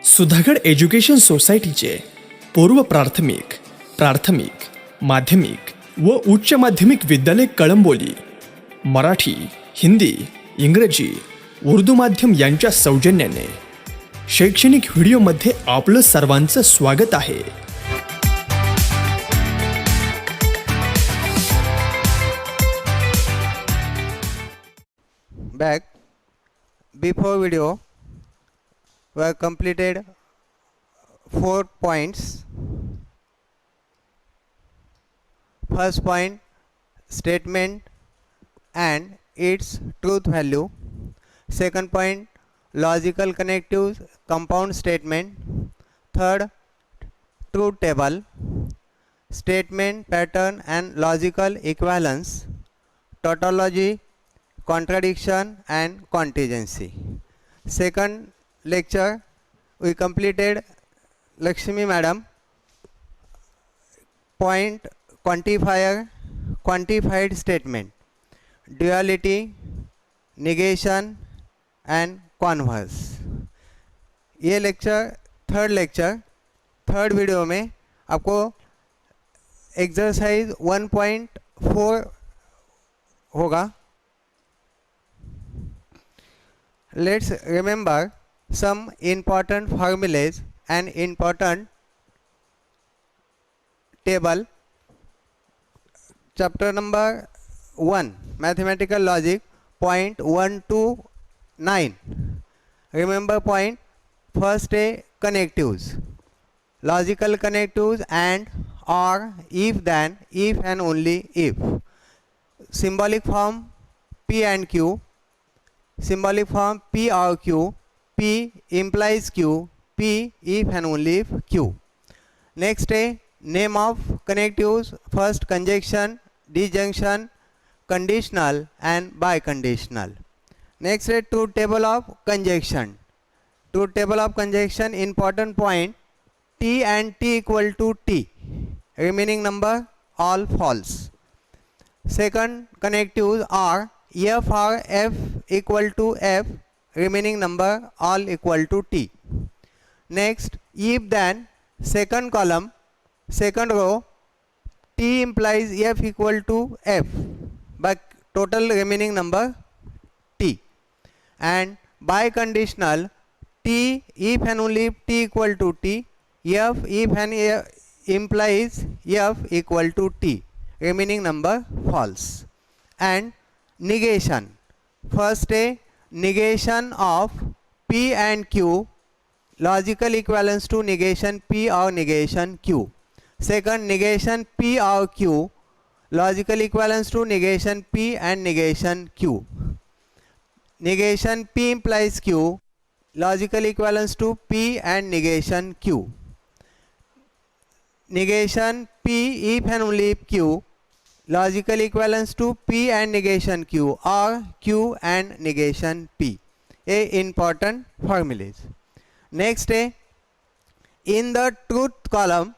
Sudhagad education सोसायटीचे पूर्व प्राथमिक, प्राथमिक, माध्यमिक व उच्च माध्यमिक विद्यालय कळंबोली मराठी, हिंदी, इंग्रजी, उर्दू माध्यम यांच्या सौजन्याने शैक्षणिक व्हिडिओमध्ये आपलं सर्वांचं स्वागत आहे. Back before video were completed 4 points. First point, statement and its truth value. Second point, logical connectives, compound statement. Third, truth table, statement pattern and logical equivalence, tautology, contradiction and contingency. Second lecture we completed Lakshmi madam point quantifier, quantified statement, duality, negation and converse. ये lecture third video में आपको exercise 1.4 होगा. Let's remember some important formulas and important table. Chapter number 1, mathematical logic, point 1 to 9. Remember point first a connectives, logical connectives and or, if then, if and only if. Symbolic form P and Q. Symbolic form P or Q. P implies Q. P if and only if Q. Next a name of connectives, first conjunction, disjunction, conditional and biconditional. Next a truth table of conjunction. Truth table of conjunction, important point, T and T equal to T. Remaining number all false. Second connectives are F or F equal to F, remaining number all equal to T. Next, if then, second column, second row, T implies F equal to F, but total remaining number T. And biconditional, T if and only if T equal to T, F if and implies F equal to T, remaining number false. And negation, first a negation of P and Q, logical equivalence to negation P or negation Q. Second, negation P or Q, logical equivalence to negation P and negation Q. Negation P implies Q, logical equivalence to P and negation Q. Negation P if and only if Q, logical equivalence to P and negation Q or Q and negation P. A important formulas. Next a, in the truth column,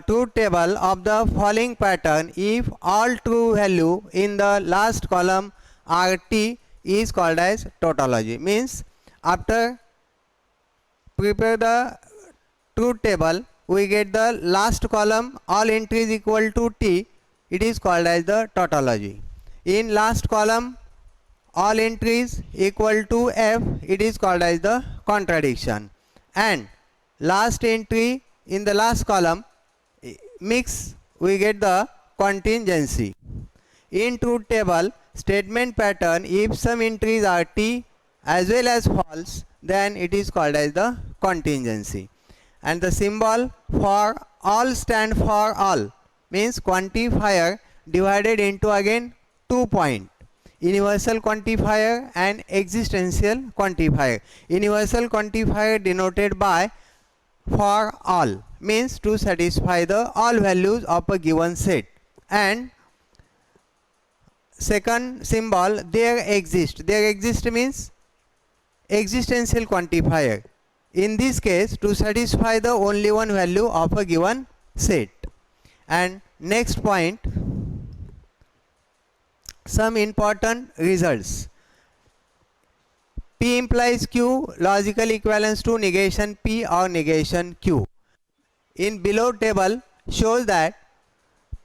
truth table of the following pattern, if all true value in the last column are T, is called as tautology. Means after prepare the truth table, we get the last column all entries equal to T, it is called as the tautology. In last column all entries equal to F, it is called as the contradiction. And last entry in the last column mix, we get the contingency. In truth table statement pattern, if some entries are T as well as false, then it is called as the contingency. And the symbol for all stand for all, means quantifier divided into again 2 point, universal quantifier and existential quantifier. Universal quantifier denoted by for all, means to satisfy the all values of a given set. And second symbol there exist means existential quantifier, in this case to satisfy the only one value of a given set. And next point, some important results. P implies Q, logical equivalence to negation P or negation Q. In below table shows that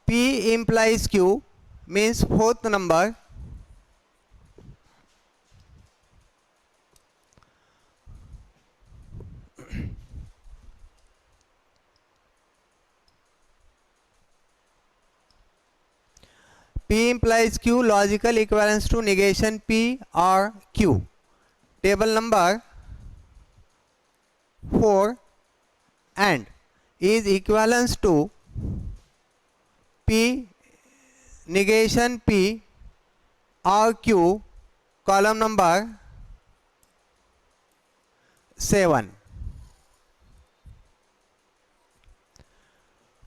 P implies Q means fourth number, P implies Q, logical equivalence to negation P or Q. Table number 4 and is equivalence to P negation P or Q, column number 7.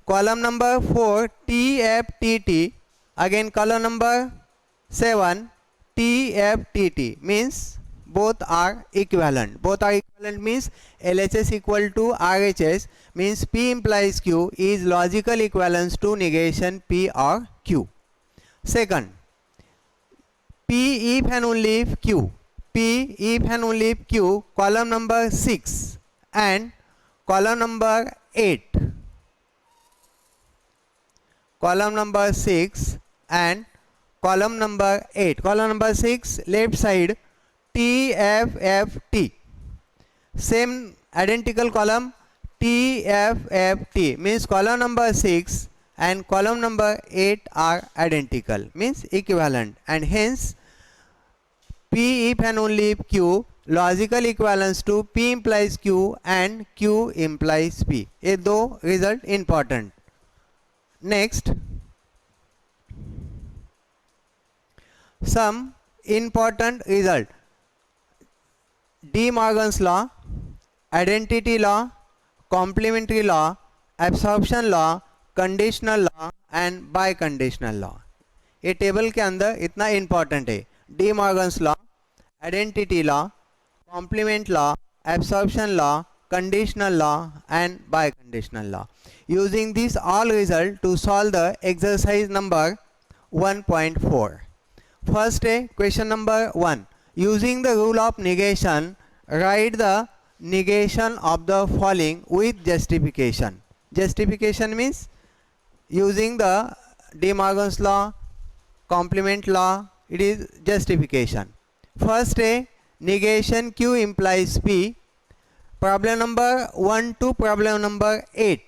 Column number 4 TFTT, again column number 7 TFTT means both are equivalent. Both are equivalent means LHS equal to RHS means P implies Q is logical equivalence to negation P or Q. Second, P if and only if Q. P if and only if Q, column number 6 and column number 8. Column number 6 and column number 8. Column number 6 left side TFFT. Same identical column TFFT means column number 6 and column number 8 are identical means equivalent, and hence P if and only if Q logical equivalence to P implies Q and Q implies P. ये दो result important. Next, some important result. De Morgan's law, identity law, complementary law, absorption law, conditional law and biconditional law. ये table के अंदर इतना important है. De Morgan's law, identity law, complement law, absorption law, conditional law and biconditional law. Using these all result to solve the exercise number 1.4. First question number 1. Using the rule of negation, write the negation of the following with justification. Justification means using the De Morgan's law, complement law, it is justification. First negation Q implies P. Problem number 1 to problem number 8.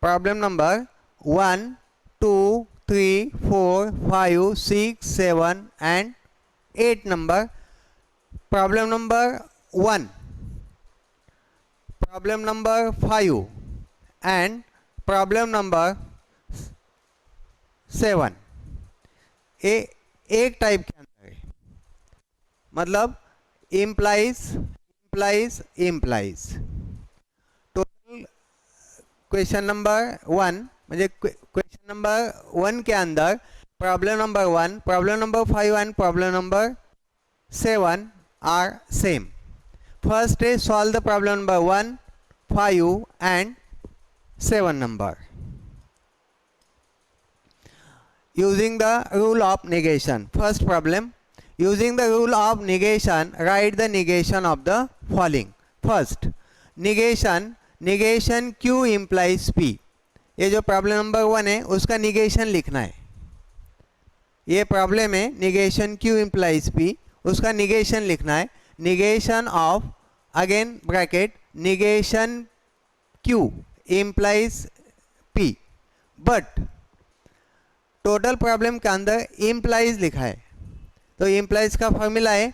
Problem number 1, 2, 3, 4, 5, 6, 7 and 8 number. Problem number 1, problem number 5 and problem number 7. एक type के अंदर है, मतलब implies. Total question number 1 म्हणजे question number 1 के अंदर problem number 1, problem number 5 and problem number 7 are same. First solve the problem number 1, 5 and 7 number. Using the rule of negation. First problem, using the rule of negation, write the negation of the following. First, negation Q implies P. ये जो problem number 1 है उसका negation लिखना है. ये problem है negation Q implies P, उसका negation लिखना है. negation of, again bracket, negation Q implies P, but total problem के अंदर implies लिखा है. तो implies का फॉर्मूला है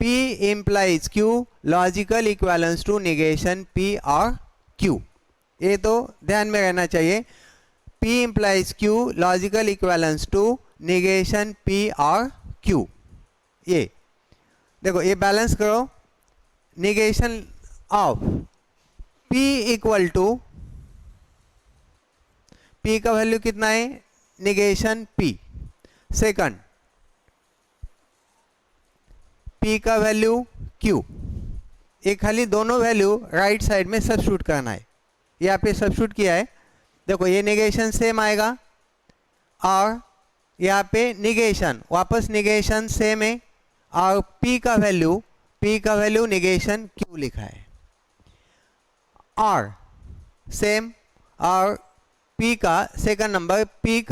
P implies Q, logical equivalence to negation P और Q. ये तो ध्यान में रहना चाहिए. P implies Q, logical equivalence to negation P और Q. ये देखो, ये बैलेंस करो. negation of P equal to, P का वैल्यू कितना है, negation P. सेकंड, P का वैल्यू Q. ये खाली दोनों वैल्यू राइट साइड में सब्स्टिट्यूट करना है. यहाँ पे सब्स्टिट्यूट किया है. देखो ये नेगेशन सेम आएगा और यहाँ पे निगेशन वापस निगेशन सेम है और P का वैल्यू P का वैल्यू निगेशन Q लिखा है। और सेम, और P का सेकंड नंबर P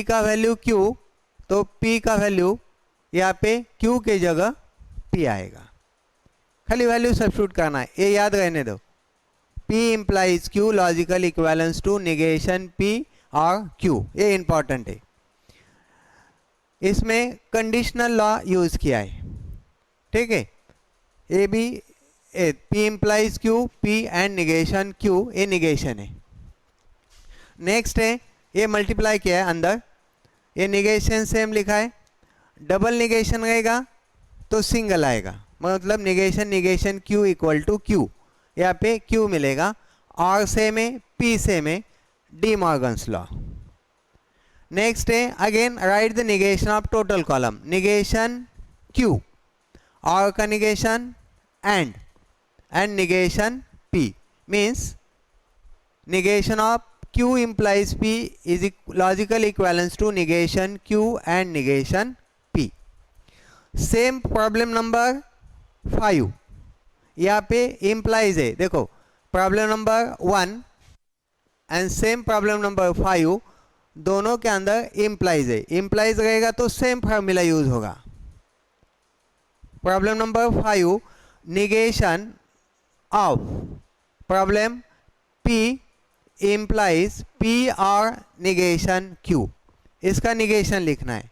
का वैल्यू Q, तो P का वैल्यू यहाँ पे Q के जगह P आएगा, खाली वैल्यू सब्स्टिट्यूट करना है, ये याद रहने दो। P implies Q logical equivalence to negation P और Q, ये इंपॉर्टेंट है। इसमें कंडीशनल लॉ यूज किया है, ठीक है। ये भी P implies Q, P and negation Q, ये निगेशन है। नेक्स्ट है ये मल्टीप्लाई किया है अंदर, ये निगेशन सेम लिखा है। डबल निगेशन रहेगा तो सिंगल आएगा, मतलब negation Q equal to Q, यहाँ पे Q मिलेगा। और सेम है, P सेम है, डी मॉर्गन्स लॉ। नेक्स्ट है again right the negation of total column, negation Q और का negation and negation P, means negation of Q implies P is logical equivalence to negation Q and negation P. Same problem number 5, यहाँ पे implies है, देखो problem number 1 and same problem number 5 दोनों के अंदर implies है। implies रहेगा तो सेम फार्मूला यूज होगा। Problem number 5 negation of problem P implies P और negation Q, इसका negation लिखना है।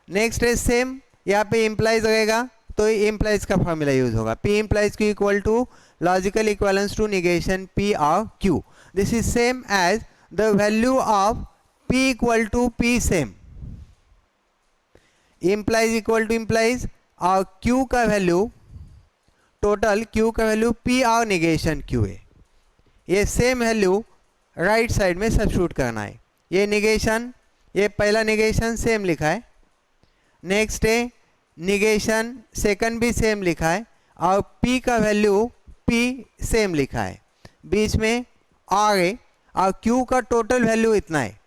नेक्स्ट है सेम, यहाँ पे implies रहेगा तो implies का फॉर्मूला यूज होगा। P implies Q equal to logical equivalence to negation P और Q। This is same as the value of P equal to P same, implies equal to implies और Q का value total Q का value P और negation Q है। ये same value right side में substitute करना है। ये निगेशन, ये पहला निगेशन सेम लिखा है, नेक्स्ट है निगेशन सेकंड भी सेम लिखा है, और P का वैल्यू P सेम लिखा है, बीच में R है, और Q का टोटल वैल्यू इतना है।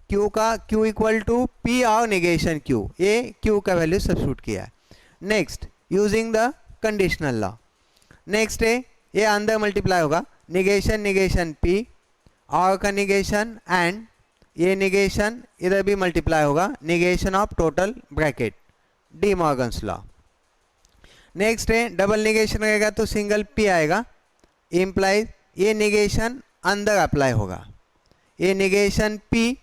Q इक्वल टू P और निगेशन Q, ये Q का वैल्यू सब्स्टिट्यूट किया है। Next using the conditional law. Next है ये अंदर मल्टीप्लाई होगा, निगेशन P और का निगेशन एंड ये निगेशन इधर भी मल्टीप्लाई होगा, negation of total bracket, D Morgan's law. Next है डबल निगेशन रहेगा तो सिंगल P आएगा, इम्प्लाइज ये निगेशन अंदर अप्लाई होगा, ये निगेशन P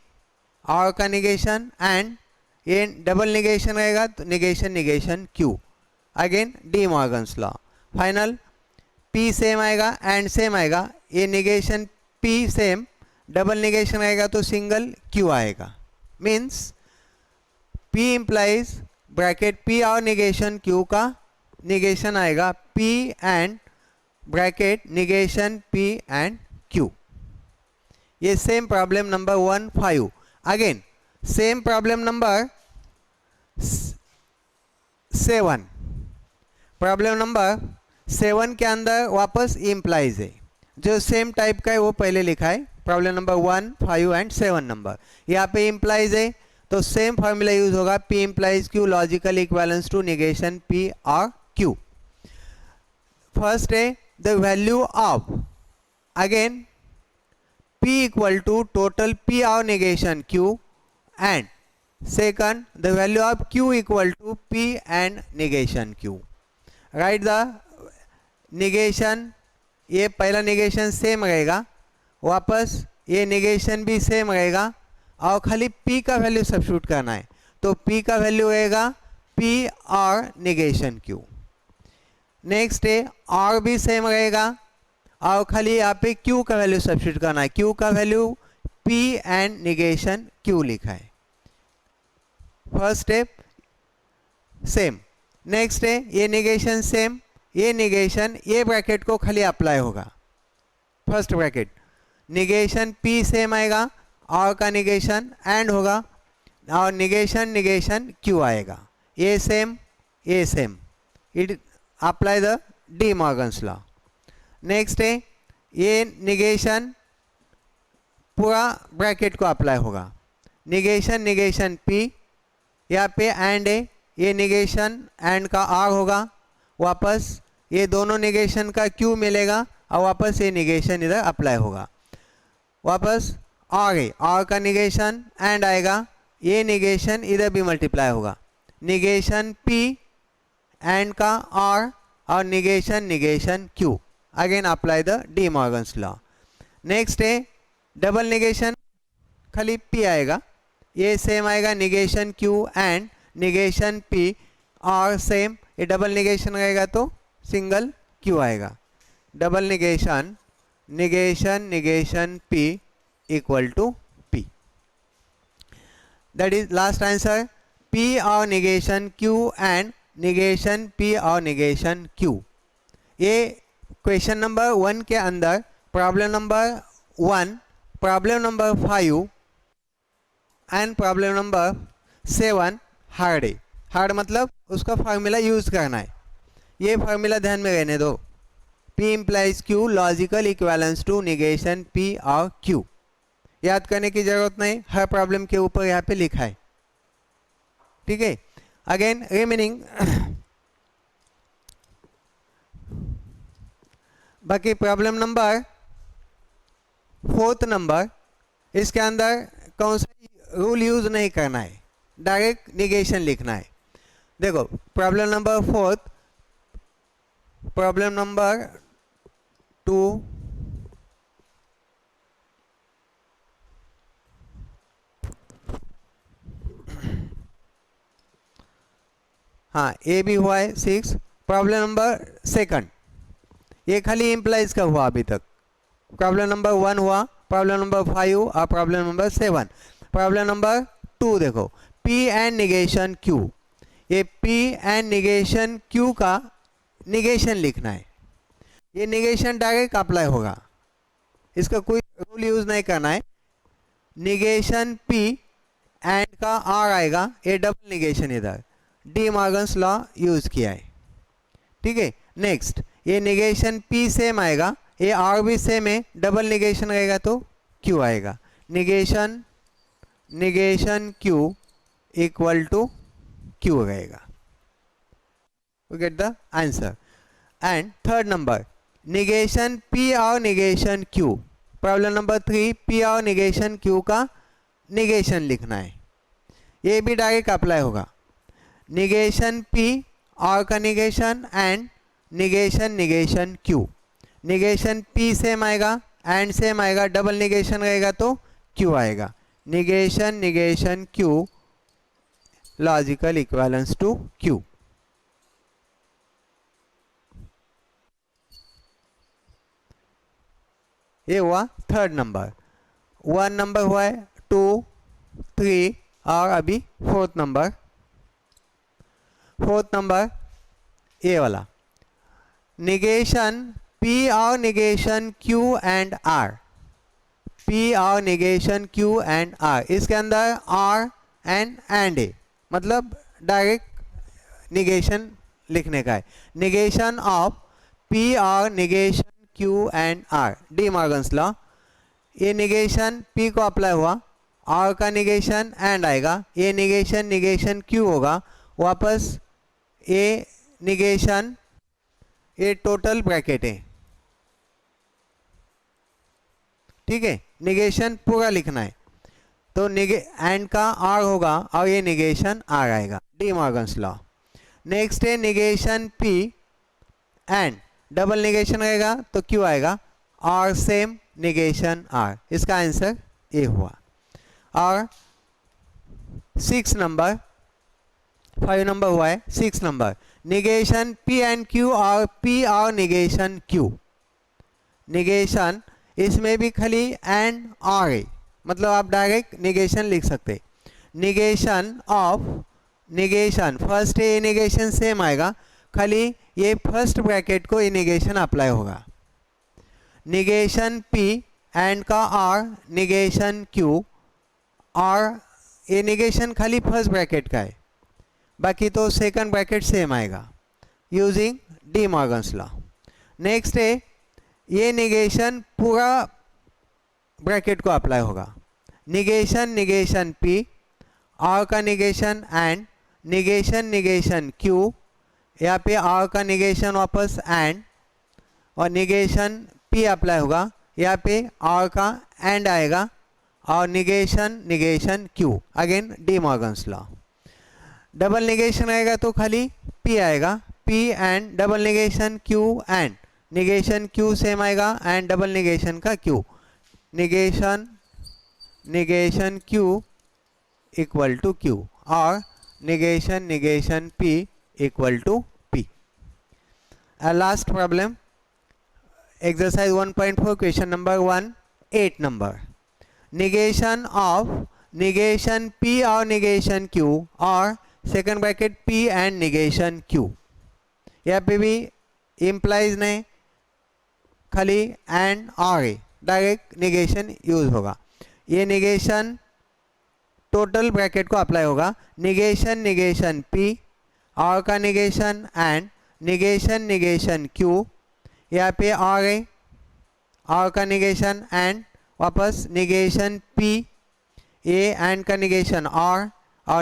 और का निगेशन एंड ये डबल निगेशन रहेगा तो negation Q, again De Morgan's law. Final P same आएगा एंड सेम आएगा, ये negation P same, double negation आएगा तो सिंगल Q आएगा, means P implies bracket P और निगेशन Q का निगेशन आएगा P and bracket negation P and Q। ये same problem number 1-5। Again same problem number 7, problem number 7 के अंदर वापस इम्प्लाइज है, जो सेम टाइप का है वो पहले लिखा है, प्रॉब्लम नंबर 1, 5 एंड 7 नंबर। यहाँ पे इम्प्लाइज है तो सेम फार्मूला यूज होगा, P implies Q logical equivalence to negation P और Q। फर्स्ट है the value of, again P equal to total P और negation Q and second the value of Q equal to P and negation Q। Right the negation, ये पहला negation same रहेगा, वापस ये negation भी same रहेगा, और खाली P का वैल्यू सब्स्टिट्यूट करना है, तो P का वैल्यू रहेगा P और निगेशन Q। नेक्स्ट है और भी सेम रहेगा, और खाली यहाँ पे Q का वैल्यू सब्स्टिट्यूट करना है, Q का value P and negation Q लिखा है। First step same. नेक्स्ट है ये निगेशन सेम, ये निगेशन ये ब्रैकेट को खाली अप्लाई होगा, first bracket negation P same आएगा, और का निगेशन एंड होगा, और निगेशन Q आएगा, ये same, it apply the De Morgan's law. Next है ये निगेशन पूरा ब्रैकेट को अप्लाई होगा, निगेशन P, यहाँ पे एंड है, ये निगेशन एंड का आर होगा, वापस ये दोनों निगेशन का क्यू मिलेगा और वापस ये निगेशन इधर अप्लाई होगा। वापस आर का निगेशन एंड आएगा, ये निगेशन इधर भी मल्टीप्लाई होगा, निगेशन पी एंड का आर और negation Q. Again apply the De Morgan's law. Next है डबल निगेशन, खाली पी आएगा, ये सेम आएगा negation Q and negation P और सेम, ये डबल निगेशन रहेगा तो सिंगल क्यू आएगा। Double negation P equal to P, that is last answer. P और negation Q and negation P और निगेशन क्यू। ये क्वेश्चन नंबर 1 के अंदर problem number 1, problem number 5 and problem number 7 hard है। Hard मतलब उसका formula use करना है, ये फार्मूला ध्यान में रहने दो। P implies Q logical equivalence to negation P और Q। याद करने की जरूरत नहीं, हर प्रॉब्लम के ऊपर यहाँ पे लिखा है, ठीक है। अगेन रिमेनिंग बाकी प्रॉब्लम नंबर 4 नंबर, इसके अंदर कौन सा रूल यूज नहीं करना है, डायरेक्ट निगेशन लिखना है। देखो प्रॉब्लम नंबर 4, प्रॉब्लम नंबर 2, हाँ ए भी हुआ है 6। प्रॉब्लम नंबर 2 ये खाली इम्प्लाइज का हुआ अभी तक। प्रॉब्लम नंबर 1 हुआ, प्रॉब्लम नंबर 5 और प्रॉब्लम नंबर 7। प्रॉब्लम नंबर 2 देखो, P एंड निगेशन Q, ये P एंड निगेशन Q का निगेशन लिखना है। ये निगेशन डायरेक्ट अप्लाई होगा, इसका कोई रूल यूज नहीं करना है। निगेशन P एंड का R आएगा, ये डबल निगेशन इधर डी मॉर्गन्स लॉ यूज किया है, ठीक है। नेक्स्ट ये निगेशन P सेम आएगा, ये R भी सेम है, डबल निगेशन रहेगा तो Q आएगा। Negation Q equal to Q रहेगा। We get the answer. And third number, negation P और negation Q. Problem number 3, P और negation Q का negation लिखना है, ये भी डायरेक्ट अप्लाई होगा। negation P और का negation and negation Q. negation P same आएगा and सेम आएगा, डबल negation रहेगा तो Q आएगा। negation Q logical equivalence to Q। ये हुआ 3rd नंबर। 1 नंबर हुआ है, 2, 3 और अभी 4th नंबर। 4th नंबर ये वाला, निगेशन P और negation Q and R। P और निगेशन Q एंड R, इसके अंदर R एंड ए, मतलब डायरेक्ट निगेशन लिखने का है। निगेशन ऑफ P और negation Q and R, D Morgan's law. ये निगेशन P को अप्लाई हुआ, R का निगेशन एंड आएगा, ये निगेशन Q होगा, वापस ये निगेशन, ये टोटल ब्रैकेट है, ठीक है। निगेशन पूरा लिखना है तो एंड का R होगा और ये निगेशन R आएगा, डी मॉर्गन्स लॉ। नेक्स्ट है negation P and double negation रहेगा तो Q आएगा और सेम निगेशन R, इसका आंसर ए हुआ। और 6 नंबर, 5 नंबर हुआ है, 6 number, negation P and Q और P और निगेशन Q। निगेशन इसमें भी खाली एंड और है, मतलब आप डायरेक्ट निगेशन लिख सकते। निगेशन ऑफ निगेशन, फर्स्ट ये निगेशन सेम आएगा, खाली ये फर्स्ट ब्रैकेट को निगेशन अप्लाई होगा। निगेशन P एंड का R निगेशन Q, और ये निगेशन खाली फर्स्ट ब्रैकेट का है, बाकी तो सेकंड ब्रैकेट सेम आएगा using D Morgan's law. Next है ये निगेशन पूरा ब्रैकेट को अप्लाई होगा। निगेशन P, R का negation and negation negation Q, यहाँ पे आर का निगेशन वापस एंड, और निगेशन पी अप्लाई होगा, यहाँ पे आर का एंड आएगा और negation negation Q, again De Morgan's law. Double negation आएगा तो खाली पी आएगा, P and double negation Q and negation Q same आएगा एंड डबल निगेशन का Q, negation negation Q equal to Q और negation negation P equal to P. Last problem exercise 1.4 question number 1 8 number, negation of negation p और negation q और second bracket p and negation q, यहाँ पे भी implies नहीं, खाली and और direct negation use होगा। ये negation टोटल ब्रैकेट को अप्लाई होगा, negation negation p और का negation and negation negation q, यहाँ पे आ गई और का निगेशन एंड वापस निगेशन पी, ए एंड का निगेशन और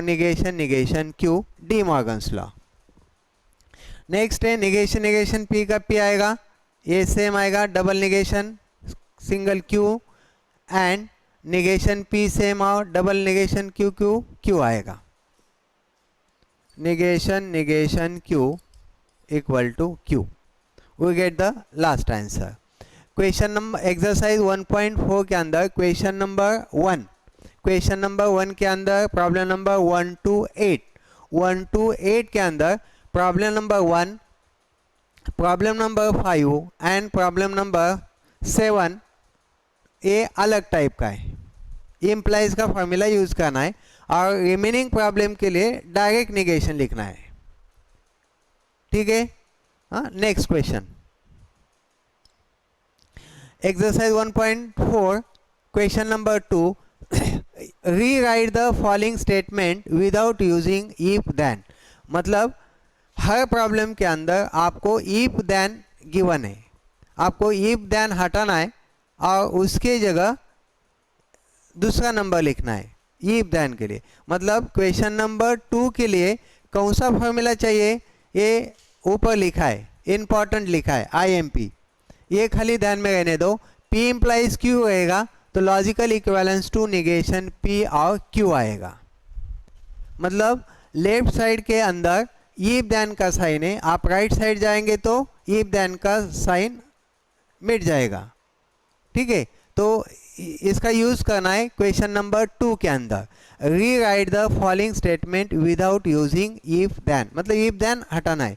negation negation Q, De Morgan's law. Next है निगेशन निगेशन पी का पी आएगा, ये सेम आएगा, double negation single Q and negation P same और double negation Q Q Q आएगा, negation negation Q equal to Q. We get the last answer. Question number exercise 1.4 के अंदर question number 1 के अंदर problem number 1 to 8 के अंदर problem number 1, problem number 5 and problem number 7 ये अलग type का है, इम्प्लाइज का फॉर्मूला यूज करना है और रिमेनिंग प्रॉब्लम के लिए डायरेक्ट निगेशन लिखना है, ठीक है। Next question exercise 1.4 question number 2, rewrite the following statement without using if then. मतलब हर प्रॉब्लम के अंदर आपको इफ देन गिवन है, आपको इफ देन हटाना है और उसके जगह दूसरा नंबर लिखना है इफ देन के लिए। मतलब क्वेश्चन नंबर 2 के लिए कौन सा फॉर्मूला चाहिए, ये ऊपर लिखा है, इम्पॉर्टेंट लिखा है IMP, ये खाली ध्यान में रहने दो। P इम्प्लाइज Q रहेगा तो logical equivalence to negation P और Q आएगा। मतलब लेफ्ट साइड के अंदर इफ देन का साइन है, आप राइट साइड जाएंगे तो इफ देन का साइन मिट जाएगा, ठीक है। तो इसका यूज करना है क्वेश्चन नंबर 2 के अंदर, rewrite the following statement without using if then, मतलब इफ देन हटाना है।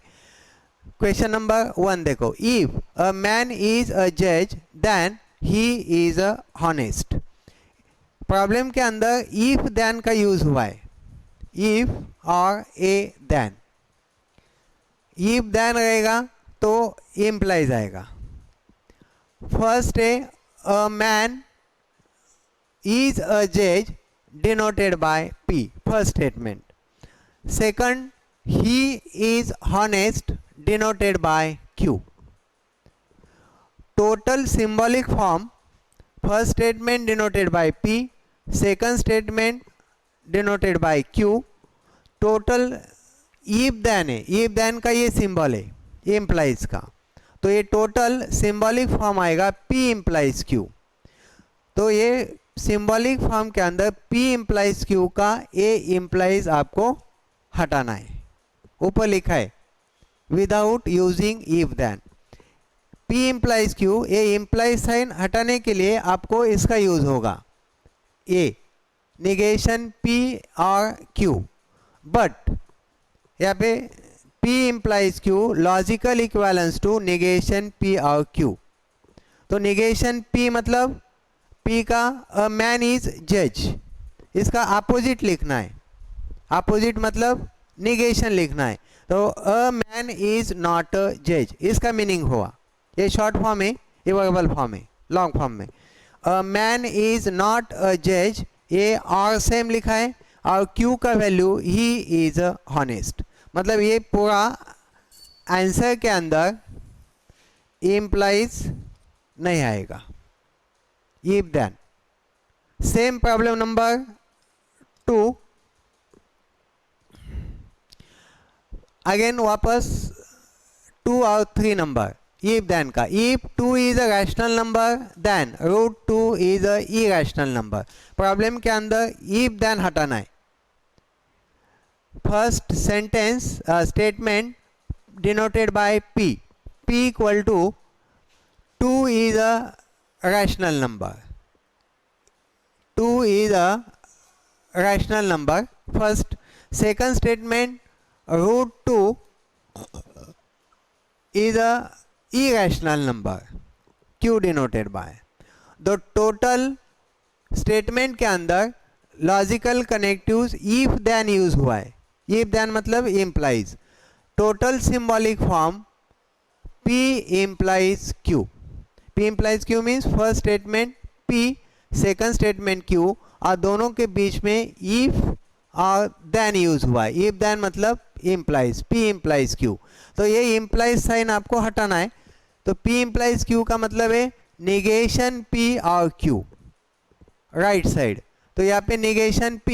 क्वेश्चन नंबर 1 देखो, if a man is a जज then he is a honest. Problem के अंदर इफ देन का यूज हुआ है, इफ और ए देन, इफ देन रहेगा तो इम्प्लाइज आएगा। फर्स्ट है अ मैन इज अ जज denoted by P, first statement. Second he is honest denoted by Q. Total symbolic form, first statement denoted by P, second statement denoted by Q. Total if then है, if then का ये symbol है implies का, तो ये total symbolic form आएगा P implies Q। तो ये सिंबॉलिक फॉर्म के अंदर P implies Q का A implies आपको हटाना है, ऊपर लिखा है without using if then. P implies Q, ये इम्प्लाइज साइन हटाने के लिए आपको इसका यूज होगा ए निगेशन P और Q, बट यहाँ पे P implies Q logical equivalence to negation P और Q। तो निगेशन P मतलब P का अ मैन इज जज, इसका अपोजिट लिखना है, अपोजिट मतलब निगेशन लिखना है। तो a man is not a जज, इसका मीनिंग हुआ, ये शॉर्ट फॉर्म है, ये वर्बल फॉर्म है, लॉन्ग फॉर्म में a man is not a जज, ये और सेम लिखा है और क्यू का वैल्यू ही इज अ हॉनेस्ट। मतलब ये पूरा आंसर के अंदर इम्प्लाइज नहीं आएगा if then. Same problem number 2, again वापस 2 और 3 नंबर इफ देन का. If 2 is a rational number then √2 is a irrational number. Problem के अंदर इफ देन हटाना है. First sentence statement denoted by P. P equal to 2 is a rational number. 2 is a rational number. First, second statement, √2 is a irrational number. Q denoted by. The total statement के अंदर logical connectives if then use हुआ है. इफ then मतलब implies. Total symbolic form P implies Q. P implies Q means first statement P, second statement Q और दोनों के बीच में if और then यूज हुआ है. if then मतलब implies. P implies Q. तो ये implies साइन आपको हटाना है. तो P implies Q का मतलब है निगेशन P और Q राइट साइड. तो यहाँ पे निगेशन P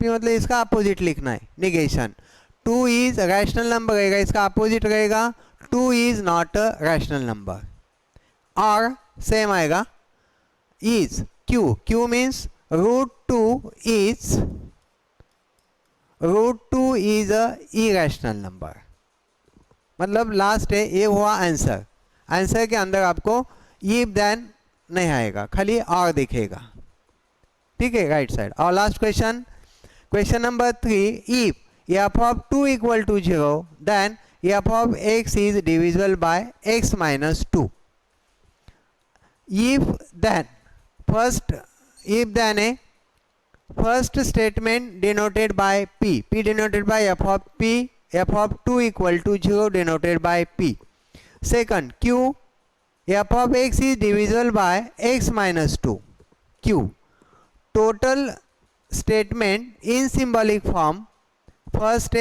मतलब इसका अपोजिट लिखना है. निगेशन 2 इज रैशनल नंबर रहेगा, इसका अपोजिट रहेगा 2 is not a rational number. और सेम आएगा is Q means √2 is a irrational number. मतलब लास्ट है ये हुआ आंसर. आंसर के अंदर आपको इफ देन नहीं आएगा, खाली और दिखेगा. ठीक है राइट साइड. और last question number 3. If f of 2 equal to 0 then f of x is divisible by x minus 2. if then है first statement denoted by P denoted by f of 2 equal to 0 denoted by P. Second Q, f of x is divisible by x minus 2. Q. Total statement in symbolic form. First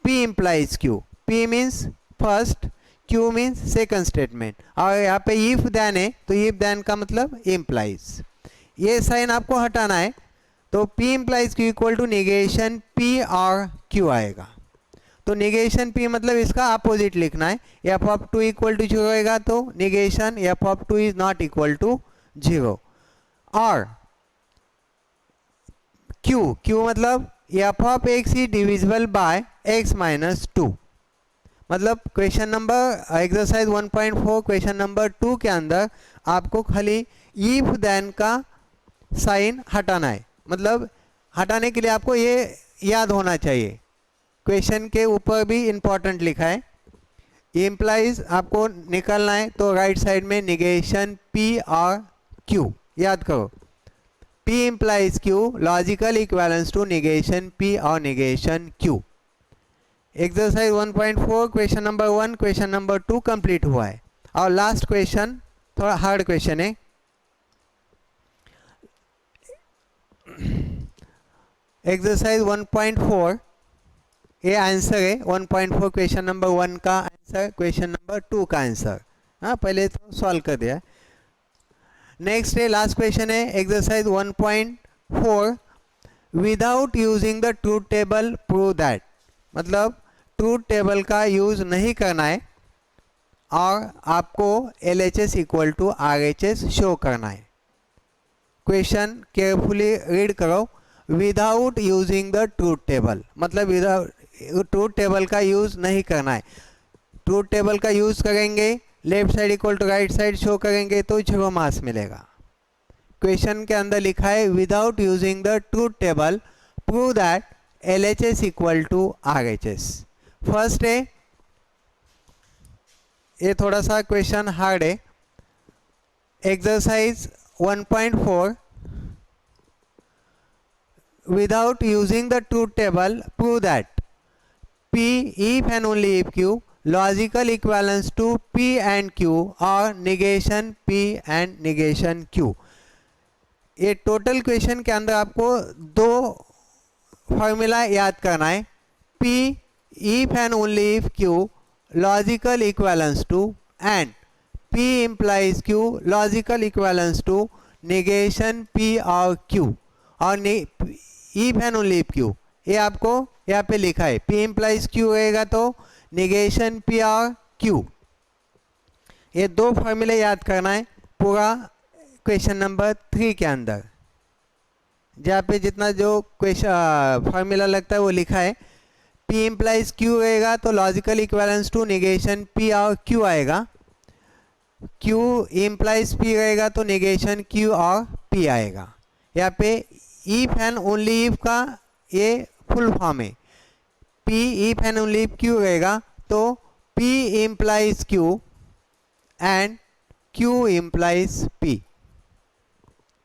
P implies Q. P means first, Q means second statement. और यहाँ पे if then है तो if then का मतलब implies. ये sign आपको हटाना है. तो P implies Q equal to negation P और Q आएगा. तो निगेशन P मतलब इसका अपोजिट लिखना है. f of 2 इक्वल टू 0 होएगा तो negation f of 2 is not equal to 0. और Q मतलब f of x is divisible by x minus 2. मतलब question number exercise 1.4 question number 2 के अंदर आपको खाली इफ देन का साइन हटाना है. मतलब हटाने के लिए आपको ये याद होना चाहिए. क्वेश्चन के ऊपर भी इंपॉर्टेंट लिखा है. इम्प्लाइज आपको निकालना है तो राइट साइड में निगेशन P और Q याद करो. P implies Q logical equivalence to negation P और negation Q. Exercise 1.4 question number 1 question number 2 complete हुआ है. और लास्ट क्वेश्चन थोड़ा हार्ड क्वेश्चन है. एक्सरसाइज 1.4 ये आंसर है. 1.4 क्वेश्चन नंबर 1 का आंसर, क्वेश्चन नंबर 2 का आंसर. हाँ पहले तो सॉल्व कर दिया. नेक्स्ट है लास्ट क्वेश्चन है exercise 1.4. Without using the truth table prove that. मतलब ट्रूथ टेबल का यूज नहीं करना है और आपको LHS equal to RHS show करना है. क्वेश्चन केयरफुली रीड करो. Without using the truth table मतलब विदाउट ट्रूथ टेबल का यूज नहीं करना है. ट्रूथ टेबल का यूज करेंगे left side equal to right side show करेंगे तो 0 मार्क्स मिलेगा. क्वेश्चन के अंदर लिखा है without using the truth table prove that LHS equal to RHS. First है ये थोड़ा सा क्वेश्चन हार्ड है. Exercise 1.4 without using the truth table prove that P if and only if Q logical equivalence to P and Q or negation P and negation Q. ये total question के अंदर आपको दो फॉर्मूला याद करना है. P if and only if Q logical equivalence to and P implies Q logical equivalence to negation P और Q. और if and only if Q ये आपको यहाँ पे लिखा है, P इम्प्लाइज Q रहेगा तो निगेशन P और Q। ये दो फॉर्मूले याद करना है पूरा क्वेश्चन नंबर 3 के अंदर, जहाँ पे जितना जो क्वेश्चन फॉर्मूला लगता है वो लिखा है। P इम्प्लाइज Q रहेगा तो logical equivalence to negation P और Q आएगा। Q इम्प्लाइज P रहेगा तो निगेशन Q और P आएगा। यहाँ पे इफ एंड ओनली इफ का ये फुल फॉर्म है। P if and only if Q रहेगा तो P implies Q and Q implies P।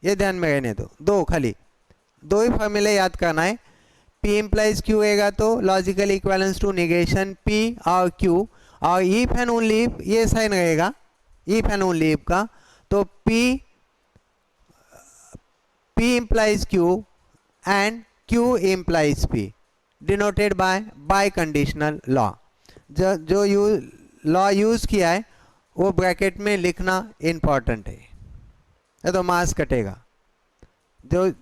ये ध्यान में रहने दो, दो खाली दो ही फॉर्मूले याद करना है। P इम्प्लाइज Q रहेगा तो logical equivalence to negation P और Q, और इफ एंड ओनली इफ ये साइन रहेगा इफ एंड ओनली इफ का, तो P implies Q and Q implies P denoted by conditional law. जो लॉ यूज किया है वो ब्रैकेट में लिखना इम्पॉर्टेंट है, ये तो मार्क्स कटेगा। जो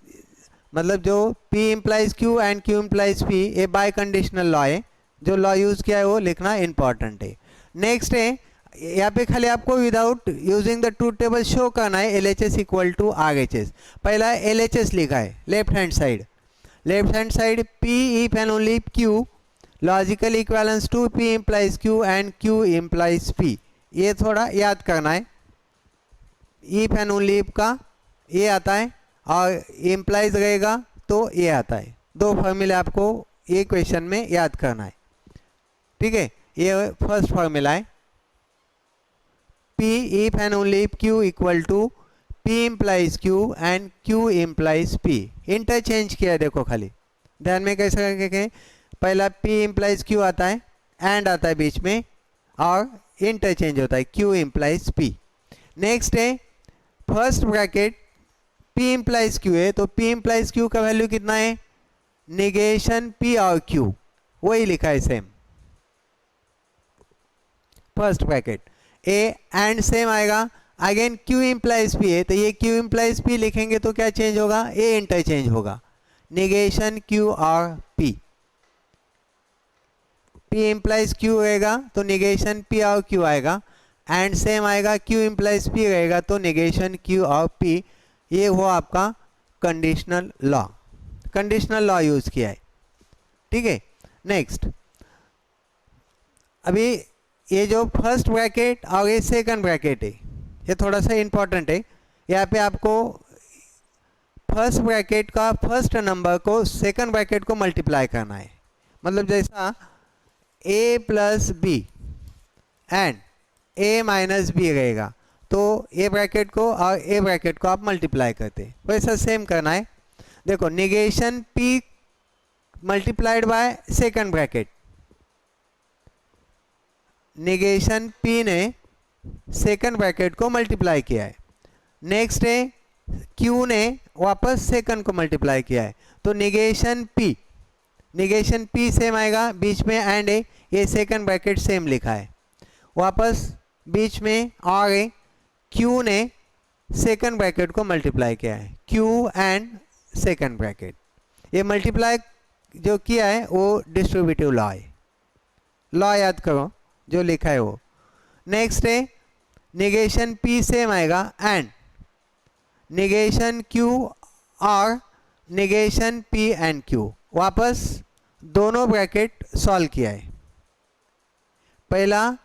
मतलब जो P implies Q and Q implies P ये बाय कंडीशनल लॉ है, जो लॉ यूज किया है वो लिखना इम्पॉर्टेंट है। नेक्स्ट है, यहाँ पे खाली आपको without using the truth table show करना है LHS इक्वल टू RHS। पहला LHS लिखा है left hand side P if and only Q logical equivalence to P implies Q and Q implies P। ये थोड़ा याद करना है। इफ एंड ओनली इफ का ये आता है और इम्प्लाइज रहेगा तो ये आता है। दो फॉर्मूले आपको ये क्वेश्चन में याद करना है, ठीक है। ये फर्स्ट फॉर्मूला है, P if and only if Q equal to P implies Q and Q implies P। Interchange किया है, देखो खाली ध्यान में कैसे करके, पहला P इम्प्लाइज Q आता है, एंड आता है बीच में और इंटरचेंज होता है Q इम्प्लाइज P। नेक्स्ट है first bracket P implies Q है तो P इम्प्लाइज Q का वैल्यू कितना है, निगेशन P और Q, वही लिखा है same first bracket. A and same आएगा, अगेन Q इम्प्लाइज P है तो ये Q इम्प्लाइज P लिखेंगे तो क्या चेंज होगा, ए इंटरचेंज होगा, निगेशन Q और P। P इम्प्लाइज Q रहेगा तो निगेशन P और Q आएगा, एंड सेम आएगा Q इम्प्लाइज P रहेगा तो निगेशन Q और P। ये हुआ आपका कंडीशनल लॉ यूज किया है, ठीक है। नेक्स्ट, अभी ये जो फर्स्ट ब्रैकेट और ये सेकंड ब्रैकेट है ये थोड़ा सा इंपॉर्टेंट है। यहाँ पे आपको फर्स्ट ब्रैकेट का फर्स्ट नंबर को सेकंड ब्रैकेट को मल्टीप्लाई करना है। मतलब जैसा A plus B and A minus B रहेगा तो ए ब्रैकेट को और ए ब्रैकेट को आप मल्टीप्लाई करते, वैसा सेम करना है। देखो negation P multiplied by second bracket, negation P ने सेकंड ब्रैकेट को मल्टीप्लाई किया है। नेक्स्ट है Q ने वापस सेकंड को मल्टीप्लाई किया है तो निगेशन P सेम आएगा, बीच में एंड है, ये सेकंड ब्रैकेट सेम लिखा है, वापस बीच में और है, Q ने सेकंड ब्रैकेट को मल्टीप्लाई किया है, Q एंड सेकंड ब्रैकेट। ये मल्टीप्लाई जो किया है वो डिस्ट्रीब्यूटिव लॉ है, लॉ याद करो जो लिखा है वो। नेक्स्ट है निगेशन P सेम आएगा एंड निगेशन Q और निगेशन P एंड Q, वापस दोनों ब्रैकेट सॉल्व किया है। पहला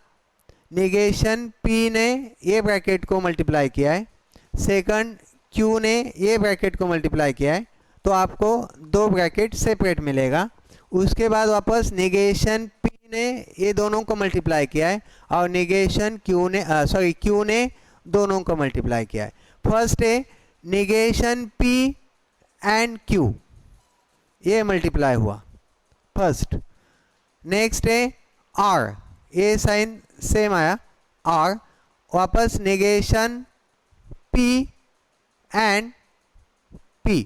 निगेशन P ने ये ब्रैकेट को मल्टीप्लाई किया है, सेकंड Q ने ये ब्रैकेट को मल्टीप्लाई किया है तो आपको दो ब्रैकेट सेपरेट मिलेगा। उसके बाद वापस निगेशन P ने ये दोनों को मल्टीप्लाई किया है और निगेशन Q ने दोनों को मल्टीप्लाई किया है। फर्स्ट है निगेशन P एंड Q, ये मल्टीप्लाई हुआ फर्स्ट। नेक्स्ट है R, ये साइन सेम आया R, वापस negation P and P,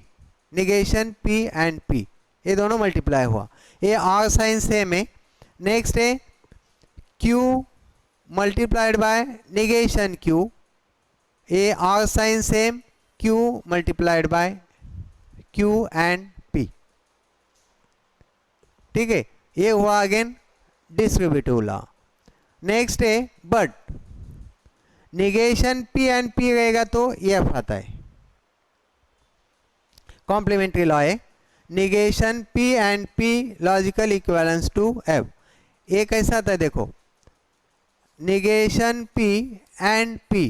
negation P and P, ये दोनों मल्टीप्लाई हुआ, ये R साइन सेम है। नेक्स्ट है Q multiplied by negation Q, ये R sign same, Q multiplied by Q and P। ठीक है, ये हुआ अगेन डिस्ट्रीब्यूटिव लॉ। नेक्स्ट है but negation P and P रहेगा तो एफ आता है, कॉम्प्लीमेंट्री लॉ है, negation P and P logical equivalence to F. ये कैसा आता है देखो, negation P and P,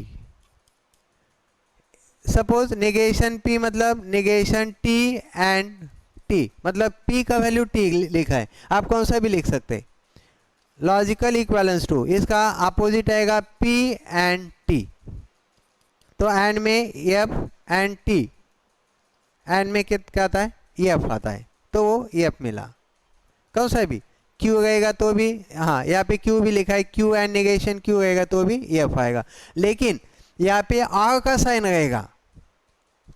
suppose negation P मतलब निगेशन टी एंड टी, मतलब पी का वैल्यू टी लिखा है, आप कौन सा भी लिख सकते हैं। लॉजिकल इक्विवेलेंस टू, इसका अपोजिट आएगा पी एंड टी, तो एंड में एफ एंड टी, एंड में क्या आता है, एफ आता है, तो वो एफ मिला। कौन सा भी क्यू रहेगा तो भी, हाँ यहाँ पे क्यू भी लिखा है, क्यू एंड निगेशन क्यू रहेगा तो भी एफ आएगा, लेकिन यहाँ पे आर का साइन रहेगा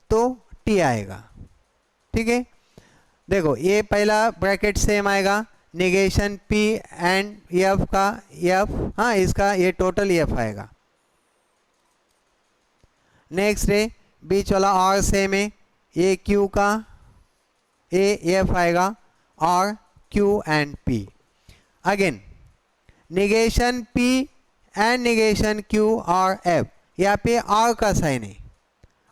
तो टी आएगा। ठीक है, देखो ये पहला ब्रैकेट सेम आएगा, निगेशन पी एंड एफ का एफ, हाँ इसका ये टोटल एफ आएगा। नेक्स्ट है बीच वाला आर सेम है, ये क्यू का ए एफ आएगा, और Q and P. Again negation P and negation Q और एफ, यहाँ पे आर का साइन है,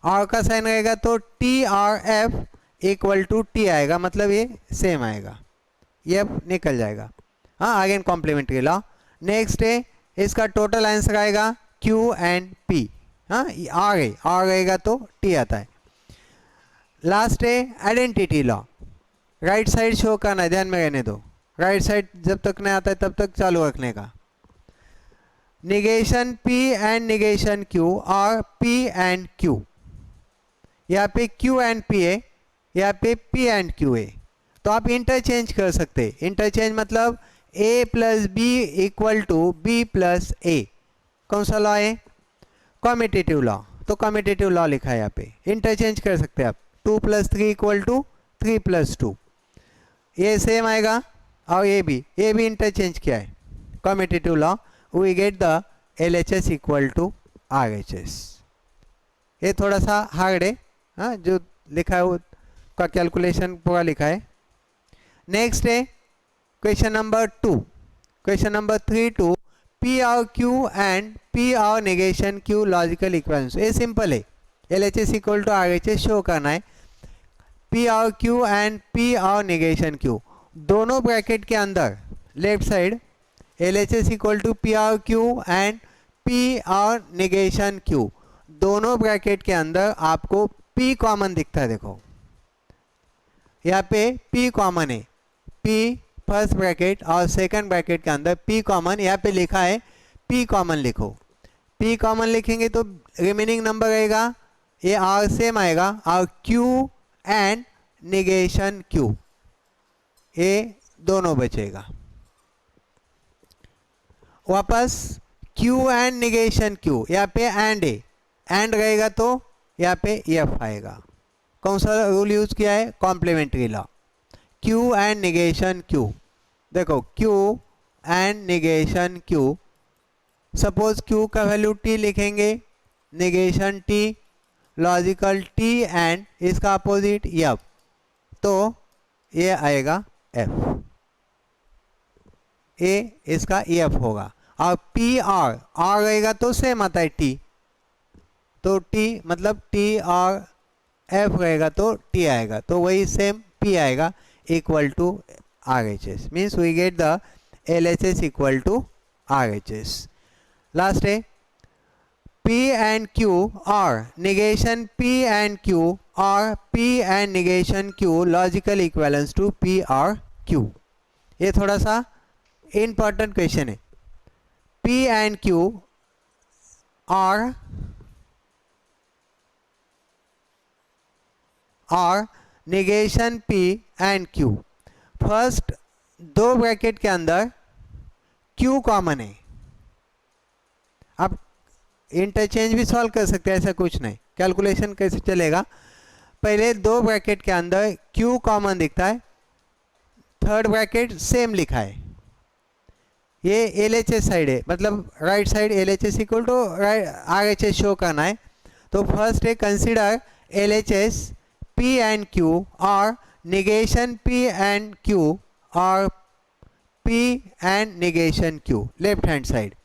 आर का साइन रहेगा तो टी और एफ इक्वल टू टी आएगा, मतलब ये सेम आएगा, एफ निकल जाएगा। हाँ अगेन कॉम्प्लीमेंट्री लॉ। नेक्स्ट है इसका टोटल आंसर आएगा क्यू एंड पी, हाँ आर है, आर रहेगा तो टी आता है। लास्ट है identity law, right side show करना है, ध्यान में रहने दो, राइट साइड जब तक नहीं आता है तब तक चालू रखने का। Negation P and negation Q और पी एंड क्यू, यहाँ पे क्यू एंड पी है, यहाँ पे पी एंड क्यू है, तो आप इंटरचेंज कर सकते हैं। इंटरचेंज मतलब A plus B equal to B plus A, कौन सा लॉ है, कॉम्यूटेटिव लॉ, तो कॉम्यूटेटिव लॉ लिखा है यहाँ पे, इंटरचेंज कर सकते हैं आप। 2 + 3 इक्वल टू 3 + 2, ये सेम आएगा, और ये भी इंटरचेंज किया है, commutative law, we get the LHS equal to RHS। ये थोड़ा सा हार्ड है, हाँ जो लिखा है वो का कैलकुलेशन पूरा लिखा है। नेक्स्ट है question number 2, question number 3 two P और क्यू एंड पी और निगेशन क्यू लॉजिकल इक्विवेलेंस। ये सिंपल है, LHS equal to RHS show करना है। पी और क्यू एंड पी और निगेशन क्यू, दोनों ब्रैकेट के अंदर left side LHS equal to P और क्यू एंड पी और निगेशन क्यू, दोनों ब्रैकेट के अंदर आपको P कॉमन दिखता है। देखो यहाँ पे P कॉमन है, P फर्स्ट ब्रैकेट और सेकंड ब्रैकेट के अंदर P कॉमन, यहाँ पे लिखा है P कॉमन लिखो। P कॉमन लिखेंगे तो रिमेनिंग नंबर रहेगा, ये R सेम आएगा, और Q एंड निगेशन Q, ये दोनों बचेगा। वापस Q एंड निगेशन Q, यहाँ पे एंड है, एंड रहेगा तो यहाँ पे F आएगा। कौन सा रूल यूज किया है, complementary law. Q and negation Q, देखो Q and negation Q, suppose Q का वैल्यू T लिखेंगे, negation T, logical T and इसका अपोजिट F, तो ये आएगा F, ये इसका F होगा। और P R, R रहेगा तो सेम आता है T, तो T मतलब T और F रहेगा तो T आएगा, तो वही सेम P आएगा equal to RHS, means we get the LHS equal to RHS। Last है P एंड Q और निगेशन P एंड Q और P and negation Q logical equivalence to P और Q। ये थोड़ा सा इम्पॉर्टेंट क्वेश्चन है। P and Q और negation P and Q, first दो ब्रैकेट के अंदर Q कॉमन है, आप इंटरचेंज भी सॉल्व कर सकते हैं, ऐसा कुछ नहीं, कैलकुलेशन कैसे चलेगा। पहले दो ब्रैकेट के अंदर Q कॉमन दिखता है, थर्ड ब्रैकेट सेम लिखा है, ये LHS साइड है, मतलब right side LHS equal to RHS show करना है। तो फर्स्ट है consider LHS P and Q और निगेशन P एंड Q और P and negation Q, left hand side.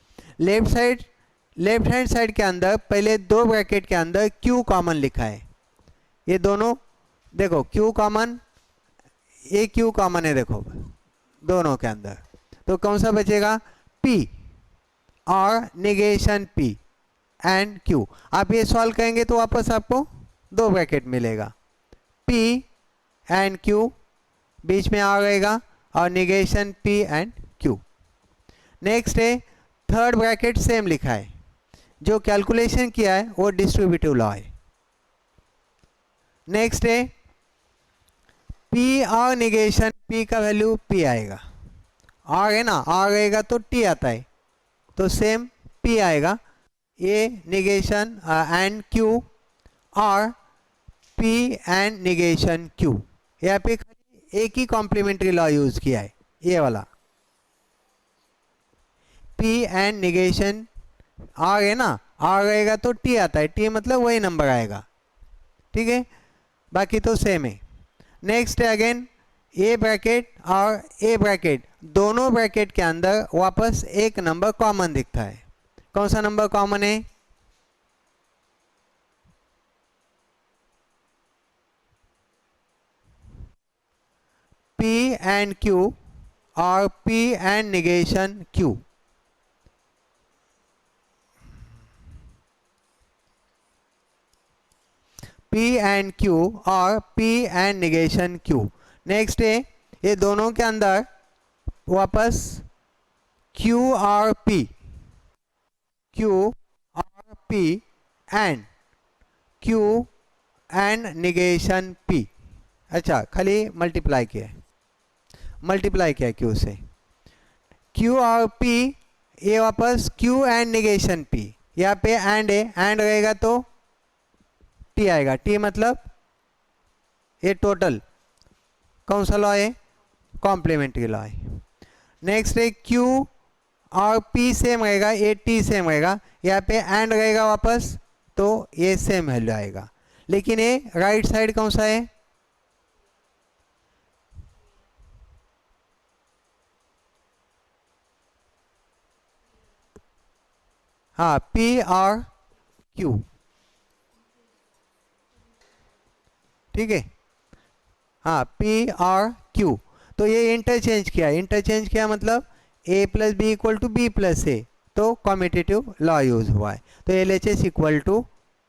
Left hand side के अंदर पहले दो ब्रैकेट के अंदर Q कॉमन लिखा है, ये दोनों देखो Q कॉमन, ये Q कॉमन है देखो दोनों के अंदर, तो कौन सा बचेगा? P और निगेशन P एंड Q। आप ये सॉल्व करेंगे तो वापस आपको दो ब्रैकेट मिलेगा, P एंड Q, बीच में आ रहेगा और negation P and Q। Next है थर्ड ब्रैकेट सेम लिखा है, जो कैलकुलेशन किया है वो डिस्ट्रीब्यूटिव लॉ है। नेक्स्ट है P और निगेशन P का वैल्यू P आएगा, R है ना, R रहेगा तो T आता है, तो सेम P आएगा। ये निगेशन एंड Q और P एंड निगेशन Q, यहाँ पे एक ही कॉम्प्लीमेंट्री लॉ यूज किया है, ये वाला P एंड निगेशन। R है ना, R रहेगा तो T आता है, T मतलब वही नंबर आएगा, ठीक है, बाकी तो सेम है। नेक्स्ट है अगेन ए ब्रैकेट और ए ब्रैकेट, दोनों ब्रैकेट के अंदर वापस एक नंबर कॉमन दिखता है। कौन सा नंबर कॉमन है? P एंड Q और P and negation Q। P and Q और P and negation Q। Next है ये दोनों के अंदर वापस Q और P, Q और P and Q and negation P। अच्छा, खाली मल्टीप्लाई किया Q से, Q और P, ये वापस Q एंड निगेशन P, यहाँ पे एंड है, एंड रहेगा तो T आएगा, T मतलब ये टोटल, कौन सा लॉ है? कॉम्प्लीमेंट्री लॉ है। नेक्स्ट है Q और P सेम रहेगा, ये T सेम रहेगा, यहाँ पे एंड रहेगा वापस, तो ये सेम वैल्यू आएगा। लेकिन ये राइट साइड कौन सा है? हाँ, P और Q, ठीक है, हाँ P और Q, तो ये इंटरचेंज किया मतलब A plus B equal to B plus A, तो कॉम्यूटेटिव लॉ यूज हुआ है, तो LHS इक्वल टू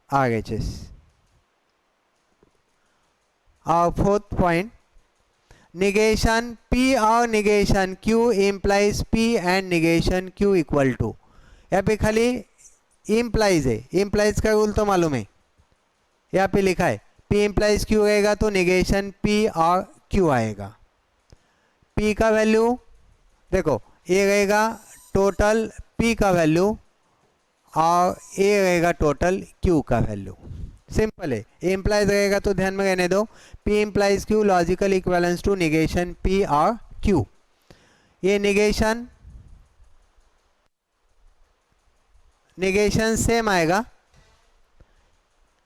RHS। और फोर्थ पॉइंट, निगेशन P और negation Q implies P and negation Q equal to, यहाँ पे खाली इम्प्लाइज है, इम्प्लाइज का रूल तो मालूम है, यहाँ पे लिखा है P इम्प्लाइज Q रहेगा तो निगेशन P और Q आएगा। P का वैल्यू देखो, ये रहेगा टोटल P का वैल्यू और ये रहेगा टोटल Q का वैल्यू, सिंपल है। ए इम्प्लाइज रहेगा तो ध्यान में रहने दो, P implies Q logical equivalence to negation P और Q। ये निगेशन सेम आएगा,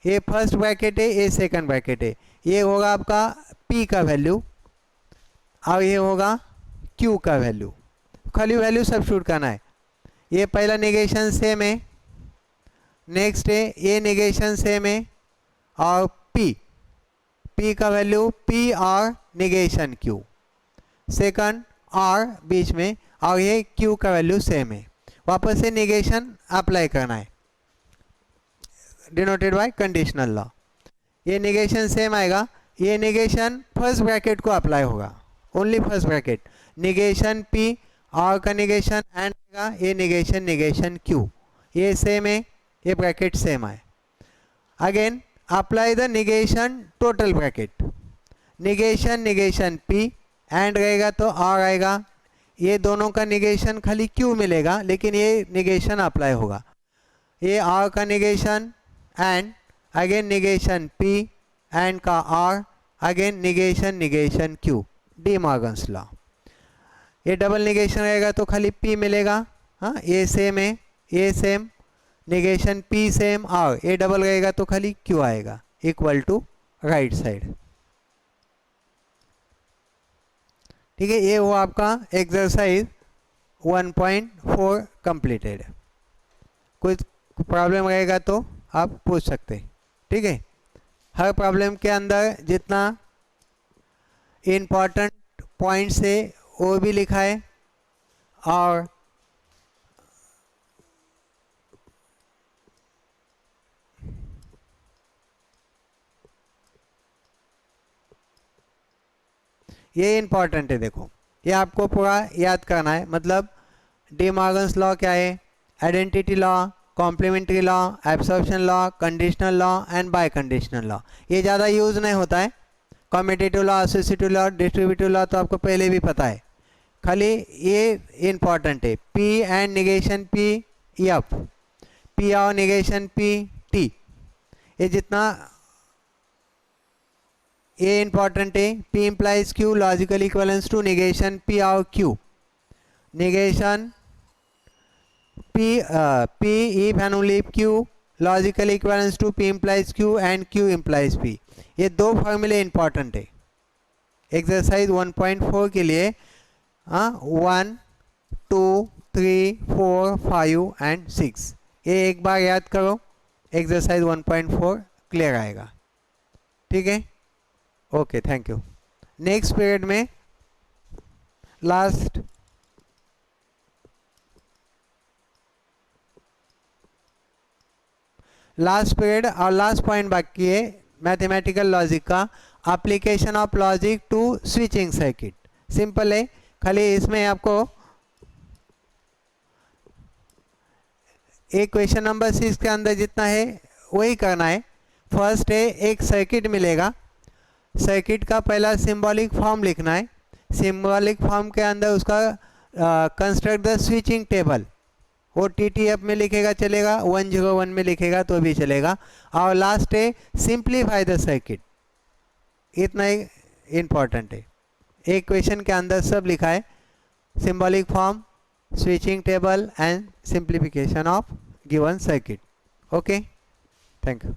ये फर्स्ट ब्रैकेट है, ये सेकंड ब्रैकेट है, ये होगा आपका P का वैल्यू और ये होगा Q का वैल्यू, खाली वैल्यू सब्स्टिट्यूट करना है। ये पहला निगेशन सेम है, नेक्स्ट है ये निगेशन सेम है, और P का वैल्यू P और निगेशन Q, सेकंड R बीच में, और ये Q का वैल्यू सेम है। वापस से निगेशन अप्लाई करना है, डिनोटेड बाय कंडीशनल लॉ। ये निगेशन सेम आएगा, ये निगेशन फर्स्ट ब्रैकेट को अप्लाई होगा, only first bracket, negation P और का निगेशन एंड आएगा, ये निगेशन Q, ये सेम है, ये ब्रैकेट सेम है। Again apply the negation total bracket, negation P and रहेगा तो R आएगा, ये दोनों का निगेशन खाली Q मिलेगा, लेकिन ये निगेशन अप्लाई होगा, ये R का negation and again negation P and का R, again negation Q, D Morgan's law. ये डबल निगेशन रहेगा तो खाली P मिलेगा, हाँ ये सेम है, ये सेम, निगेशन P सेम, और ये डबल रहेगा तो खाली Q आएगा, इक्वल टू राइट साइड, ठीक है, ये हुआ आपका एक्सरसाइज 1.4 कंप्लीटेड। कुछ प्रॉब्लम रहेगा तो आप पूछ सकते हैं। ठीक है, हर प्रॉब्लम के अंदर जितना इम्पॉर्टेंट पॉइंट्स है वो भी लिखा है, और ये इम्पॉर्टेंट है। देखो, ये आपको पूरा याद करना है। मतलब डी मॉर्गन्स लॉ क्या है, identity law, complementary law, absorption law, conditional law and bye conditional law. ये ज़्यादा यूज़ नहीं होता है। Commutative law, associative law, distributive law तो आपको पहले भी पता है, खाली ये इम्पॉर्टेंट है। P and negation P F, P और निगेशन पी टी, ये जितना ये इम्पॉर्टेंट है। P implies Q, logical equivalence to negation P और Q, negation P if and only if Q, logical equivalence to P implies Q and Q implies P। ये दो फॉर्मूले important है exercise 1.4 के लिए। 1, 2, 3, 4, 5 एंड 6, ये एक बार याद करो, एक्सरसाइज 1.4 क्लियर आएगा। ठीक है, okay, thank you. Next period में लास्ट पीरियड और लास्ट पॉइंट बाकी है मैथमेटिकल लॉजिक का, application of logic to switching circuit. Simple है, खाली इसमें आपको एक क्वेश्चन नंबर 6 के अंदर जितना है वही करना है। फर्स्ट है, एक सर्किट मिलेगा, सर्किट का पहला सिंबॉलिक फॉर्म लिखना है। सिंबॉलिक फॉर्म के अंदर उसका कंस्ट्रक्ट द स्विचिंग टेबल, वो TTF में लिखेगा चलेगा, 101 में लिखेगा तो भी चलेगा। और लास्ट है सिंप्लीफाई द सर्किट। इतना ही इम्पॉर्टेंट है। एक क्वेश्चन के अंदर सब लिखा है, symbolic form, switching table and simplification of given circuit. Okay, thank you.